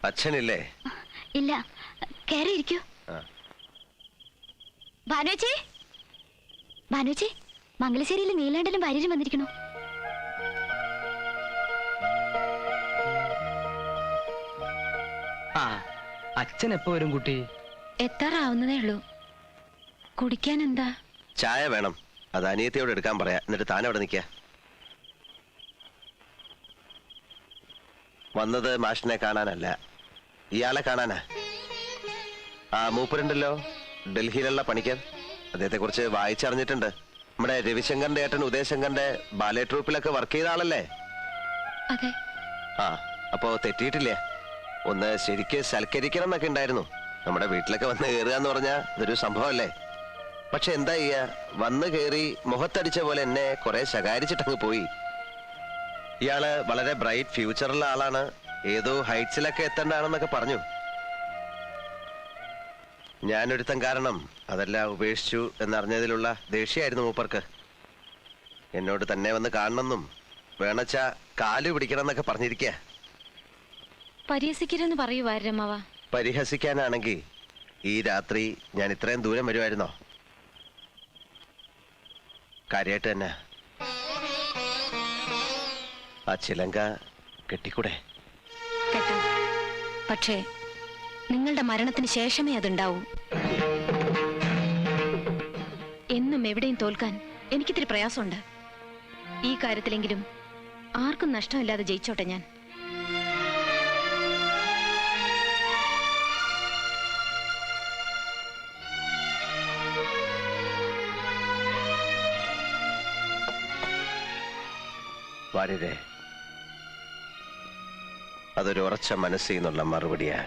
അച്ഛനില്ലേ? ഇല്ല, കേറിയിരിക്കൂ. ഭാനുച്ചി, ഭാനുച്ചി, മംഗലശ്ശേരിയിൽ നീലാണ്ടലും ഭാര്യരും വന്നിരിക്കണു. അച്ഛൻ എപ്പോ വരും കുട്ടി? എത്താറാവുന്നതേ ഉള്ളൂ. കുടിക്കാൻ എന്താ? ചായ വേണം. അത് അനിയത്തിയോട് എടുക്കാൻ പറയാ. എന്നിട്ട് താൻ അവിടെ നിൽക്കുക. വന്നത് മാഷിനെ കാണാനല്ല, ഇയാളെ കാണാനാ. മൂപ്പരുണ്ടല്ലോ, ഡൽഹിയിലുള്ള പണിക്കർ. അദ്ദേഹത്തെ കുറിച്ച് വായിച്ചറിഞ്ഞിട്ടുണ്ട്. നമ്മുടെ രവിശങ്കറിന്റെ ഏട്ടൻ ഉദയശങ്കറിന്റെ ബാലെ ട്രൂപ്പിലൊക്കെ വർക്ക് ചെയ്ത ആളല്ലേ? അതെ. അപ്പോ തെറ്റിയിട്ടില്ലേ? ഒന്ന് ശരിക്ക് സൽക്കരിക്കണം എന്നൊക്കെ ഉണ്ടായിരുന്നു. നമ്മുടെ വീട്ടിലൊക്കെ വന്ന് കയറുക എന്ന് പറഞ്ഞാൽ ഇതൊരു സംഭവമല്ലേ? പക്ഷെ എന്താ ചെയ്യാ, വന്ന് കയറി മുഖത്തടിച്ച പോലെ എന്നെ കുറെ ശകാരിച്ചിട്ടങ്ങ് പോയി. ഇയാള് വളരെ ബ്രൈറ്റ് ഫ്യൂച്ചറുള്ള ആളാണ്, ഏതോ ഹൈറ്റ്സിലൊക്കെ എത്തേണ്ടതാണെന്നൊക്കെ പറഞ്ഞു. ഞാനൊരുത്തം കാരണം അതെല്ലാം ഉപേക്ഷിച്ചു എന്നറിഞ്ഞതിലുള്ള ദേഷ്യമായിരുന്നു മൂപ്പർക്ക്. എന്നോട് തന്നെ വന്ന് കാണണമെന്നും വേണച്ച കാല് പിടിക്കണം എന്നൊക്കെ പറഞ്ഞിരിക്കുക. പരിഹസിക്കരുതെന്ന് പറയൂ വാരമ്മ. പരിഹസിക്കാനാണെങ്കിൽ ഈ രാത്രി ഞാൻ ഇത്രയും ദൂരം വരുമായിരുന്നോ? കാര്യമായിട്ട് തന്നെ ആ ചിലങ്ക കെട്ടിക്കൂടെ? കെട്ടാം, പക്ഷേ നിങ്ങളുടെ മരണത്തിന് ശേഷമേ അതുണ്ടാവൂ. എന്നും എവിടെയും തോൽക്കാൻ എനിക്കിത്തിരി പ്രയാസമുണ്ട്. ഈ കാര്യത്തിലെങ്കിലും ആർക്കും നഷ്ടമില്ലാതെ ജയിച്ചോട്ടെ ഞാൻ. വാര്യരെ, അതൊരു ഉറച്ച മനസ്സിൽ നിന്നുള്ള മറുപടിയാ.